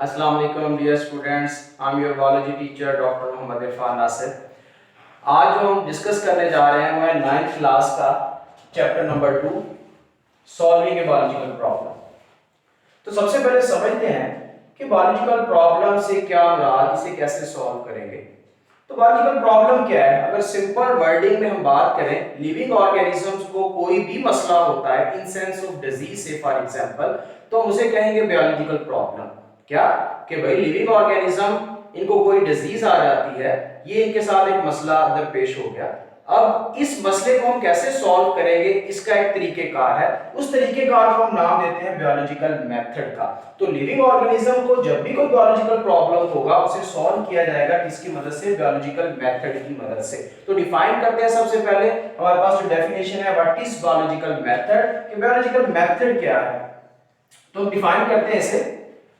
अस्सलाम वालेकुम dear students, I am your biology teacher doctor Mohammad Irfan Nasir. आज जो हम डिस्कस करने जा रहे हैं वो है 9th क्लास का chapter number 2 solving a biological problem. तो सबसे पहले समझते हैं कि बायोलॉजिकल प्रॉब्लम से क्या मुराद, इसे कैसे सॉल्व करेंगे। तो बायोलॉजिकल प्रॉब्लम क्या है? अगर सिंपल वर्डिंग में हम बात करें, लिविंग ऑर्गेनिजम्स को कोई भी मसला होता है इन सेंस ऑफ डिजीज से फॉर एग्जांपल, तो हम उसे कहेंगे बायोलॉजिकल प्रॉब्लम। क्या कि भाई लिविंग ऑर्गेनिज्म, इनको कोई डिजीज आ जाती है, ये इनके साथ एक मसला दरपेश हो गया। अब इस मसले को हम कैसे सॉल्व करेंगे, इसका एक तरीकेकार है। उस तरीकेकार को हम नाम देते हैं बायोलॉजिकल मेथड का। तो लिविंग ऑर्गेनिज्म को जब भी कोई बायोलॉजिकल प्रॉब्लम होगा उसे सॉल्व किया जाएगा किसकी मदद से? बायोलॉजिकल मेथड की मदद से। तो डिफाइन करते हैं सबसे पहले, हमारे पास जो डेफिनेशन है व्हाट इज बायोलॉजिकल मेथड, कि बायोलॉजिकल मेथड क्या है। तो डिफाइन करते हैं इसे,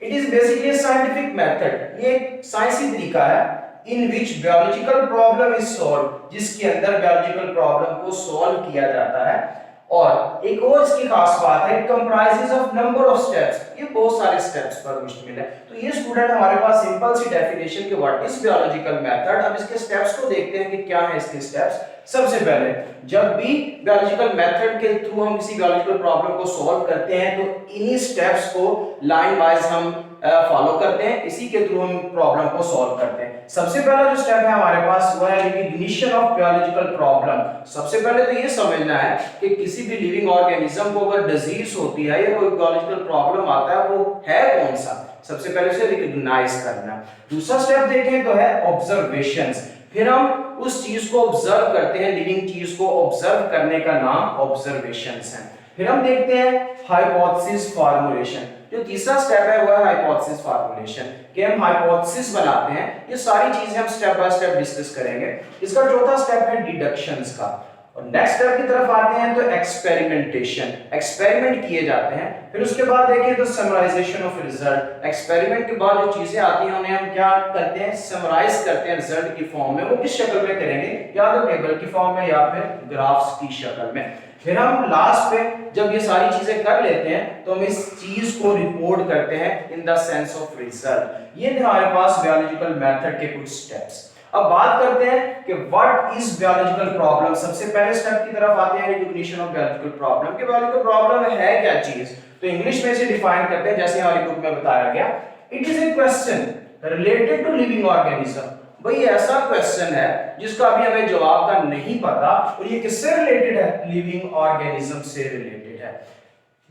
it is basically a scientific method, ये एक साइंसी तरीका है in which biological problem is solved, जिसके अंदर बायोलॉजिकल प्रॉब्लम को सॉल्व किया जाता है। और एक और इसकी खास बात है, comprises of number of steps, ये बहुत सारे स्टेप्स पर मुश्तमिल है। तो ये स्टूडेंट हमारे पास सिंपल सी डेफिनेशन कि व्हाट इज बायोलॉजिकल मेथड। अब इसके स्टेप्स को देखते हैं कि क्या है इसके स्टेप्स। सबसे पहले, जब भी बायोलॉजिकल मेथड के थ्रू हम किसी बायोलॉजिकल प्रॉब्लम को सॉल्व करते हैं तो इन्हीं स्टेप्स को लाइन वाइज हम फॉलो करते हैं, इसी के थ्रू हम प्रॉब्लम को सॉल्व करते हैं। सबसे पहला जो स्टेप है हमारे पास वो है रिकॉग्निशन ऑफ बायोलॉजिकल प्रॉब्लम। सबसे पहले तो ये समझना है कि किसी भी लिविंग ऑर्गेनिज्म को अगर डिजीज होती है या कोई बायोलॉजिकल प्रॉब्लम आता है वो है कौन सा, सबसे पहले उसे रिकॉग्नाइज करना। दूसरा स्टेप देखें तो है ऑब्जर्वेशंस। फिर हम उस चीज को ऑब्जर्व करते हैं, लिविंग चीज को ऑब्जर्व करने का नाम ऑब्जर्वेशंस है। फिर हम देखते हैं हाइपोथेसिस फॉर्मुलेशन। जो तीसरा स्टेप है वो है हाइपोथेसिस फॉर्मुलेशन, कि हम हाइपोथेसिस बनाते हैं। ये सारी चीजें हम स्टेप बाय स्टेप डिस्कस करेंगे। इसका चौथा स्टेप है डिडक्शंस का। और नेक्स्ट स्टेप की तरफ आते हैं तो एक्सपेरिमेंटेशन, एक्सपेरिमेंट किए जाते हैं। फिर उसके बाद देखें तो समराइजेशन ऑफ रिजल्ट। एक्सपेरिमेंट के बाद जो चीजें आती हैं उन्हें हम क्या करते हैं? समराइज करते हैं रिजल्ट की फॉर्म में। वो किस शक्ल में करेंगे? या तो टेबल की फॉर्म में या फिर ग्राफ्स की शक्ल में। फिर हम लास्ट पे जब ये सारी चीजें कर लेते हैं तो हम इस चीज को रिपोर्ट करते हैं in the sense of result. ये थे हमारे पास बायोलॉजिकल मेथड के कुछ स्टेप्स। अब बात करते हैं कि व्हाट इज बायोलॉजिकल प्रॉब्लम। सबसे पहले स्टेप की तरफ आते हैं रिकॉग्निशन ऑफ बायोलॉजिकल प्रॉब्लम, कि बायोलॉजिकल प्रॉब्लम है क्या चीज। तो इंग्लिश में इसे डिफाइन करते हैं जैसे हमारी बुक में बताया गया, it is a question related to living organism. भाई ऐसा क्वेश्चन है जिसका अभी हमें जवाब का नहीं पता, और ये किससे रिलेटेड है? लिविंग ऑर्गेनिज्म से रिलेटेड है।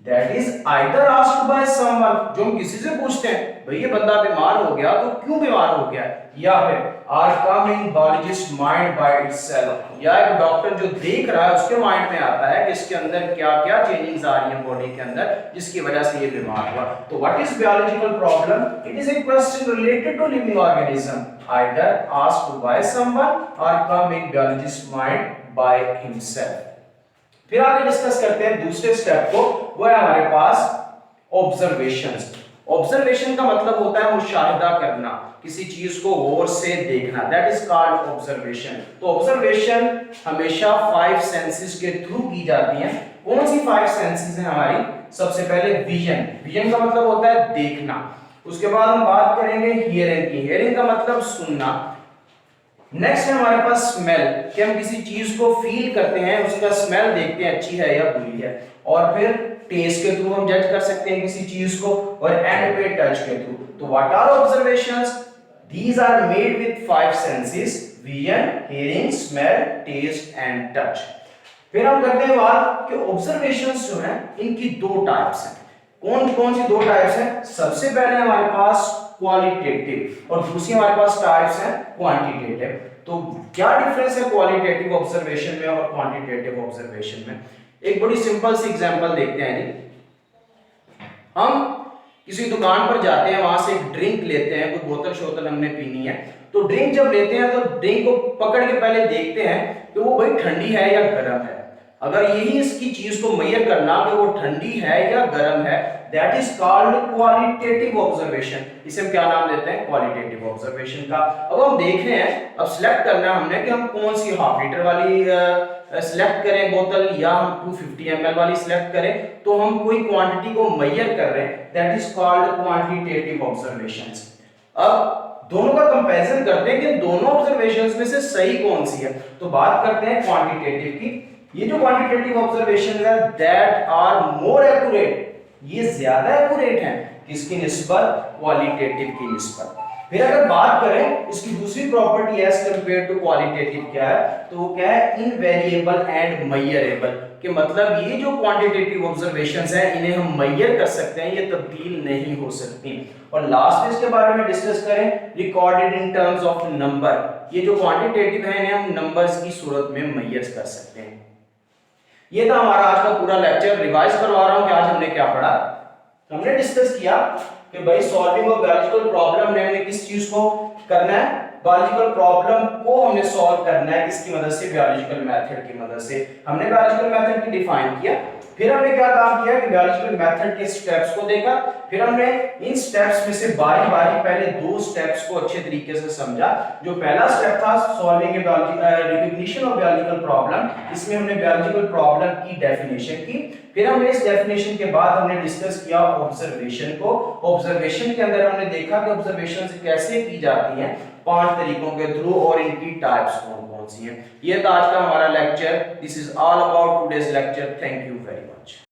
That is either asked by someone, जो हम किसी से पूछते हैं भाई ये बंदा बीमार हो गया तो क्यों बीमार हो गया, या फिर are come in biologist mind by itself, या एक डॉक्टर जो देख रहा है उसके माइंड में आता है कि इसके अंदर क्या क्या चेंजेस आ रही हैं बॉडी के अंदर जिसकी वजह से ये बीमार हुआ। तो what is biological problem? It is a question related to living organism either asked by someone or come in biologist mind by himself। फिर आगे डिस्कस करते हैं दूसरे स्टेप को, वो है हमारे पास ऑब्जर्वेशंस। ऑब्जर्वेशन का मतलब होता है मुशाहिदा करना, किसी चीज को गौर से देखना, दैट इज कॉल्ड ऑब्जर्वेशन। तो ऑब्जर्वेशन हमेशा 5 सेंसेस के थ्रू की जाती है। कौन सी 5 सेंसेस हैं हमारी? सबसे पहले विजन। विजन का मतलब होता है देखना। उसके बाद हम बात करेंगे हियरिंग की। हियरिंग का मतलब सुनना। नेक्स्ट है हमारे पास स्मेल, कि हम किसी चीज को फील करते हैं, उसका स्मेल देखते हैं अच्छी है या बुरी है। और फिर टेस्ट के थ्रू हम जज कर सकते हैं किसी चीज को, और एंड पे टच के थ्रू। तो what are observations? These are made with 5 senses, vision, hearing, smell, taste and touch. फिर हम करते हैं बात कि ऑब्जर्वेशंस जो हैं इनकी 2 टाइप्स हैं। कौन कौन सी 2 टाइप्स हैं? सबसे पहले हमारे पास क्वालिटेटिव और दूसरी हमारे पास टाइप्स हैं क्वांटिटेटिव। तो क्या डिफरेंस है क्वालिटेटिव ऑब्जर्वेशन में और क्वांटिटेटिव ऑब्जर्वेशन में? एक बड़ी सिंपल सी एग्जांपल देखते हैं जी। हम किसी दुकान पर जाते हैं, वहां से एक ड्रिंक लेते हैं, कोई बोतल शोतल हमने पीनी है। तो ड्रिंक जब लेते हैं तो ड्रिंक को पकड़ के पहले देखते हैं कि वो भाई ठंडी है या गर्म है। अगर यही इसकी चीज को मेजर करना कि वो ठंडी है या गर्म है, that is called qualitative observation. इसे हम क्या नाम देते हैं? क्वालिटेटिव ऑब्जर्वेशन का। अब हम देख रहे हैं, अब सिलेक्ट करना है हमने कि हम कौन सी हाफ लीटर वाली सिलेक्ट करें बोतल या हम 250 ml वाली सिलेक्ट करें। तो हम कोई क्वांटिटी को मेजर कर रहे हैं, that is called quantitative observations. अब दोनों का कंपैरिजन करते हैं कि दोनों ऑब्जर्वेशंस में से सही कौन सी है। तो बात करते हैं क्वांटिटेटिव की। ये जो क्वांटिटेटिव ऑब्जर्वेशन है दैट आर मोर एक्यूरेट, ये ज्यादा एक्यूरेट है किसकी निस्बत? क्वालिटेटिव की निस्बत। फिर अगर बात करें इसकी दूसरी property as compare to qualitative क्या है, तो वो क्या है? Invariable and measurable. कि मतलब ये जो क्वांटिटेटिव ऑब्जर्वेशंस हैं इन्हें हम मेजर कर सकते हैं, ये तब्दील नहीं हो सकती। और लास्ट में इसके बारे में डिस्कस करें, recorded in terms of number. ये जो क्वांटिटेटिव है इन्हें हम नंबर्स की सूरत में मेजर कर सकते हैं। ये था हमारा आज का पूरा लेक्चर। रिवाइज करवा रहा हूं कि आज हमने क्या पढ़ा। हमने डिस्कस किया कि भाई सॉल्विंग ऑफ बायोलॉजिकल प्रॉब्लम ने हमने किस चीज को करना है? बायोलॉजिकल प्रॉब्लम को हमने सॉल्व करना है किसकी मदद से? बायोलॉजिकल मेथड की मदद से। हमने बायोलॉजिकल मेथड की डिफाइन किया, फिर हमने क्या काम किया कि बायोलॉजिकल मेथड के स्टेप्स को देखा, फिर हमने इन स्टेप्स में से बारी-बारी पहले दो स्टेप्स को अच्छे तरीके से समझा। जो पहला स्टेप था solving A recognition of biological problem, इसमें हमने बायोलॉजिकल प्रॉब्लम की डेफिनेशन की। फिर हमने इस डेफिनेशन के बाद हमने डिस्कस किया ऑब्जर्वेशन को। ऑब्जर्वेशन के अंदर हमने देखा कि ऑब्जर्वेशन कैसे की जाती हैं, 5 तरीकों के थ्रू, और इनकी टाइप्स कौन कौन सी हैं। ये था आज का हमारा lecture. This is all about today's lecture. Thank you very much.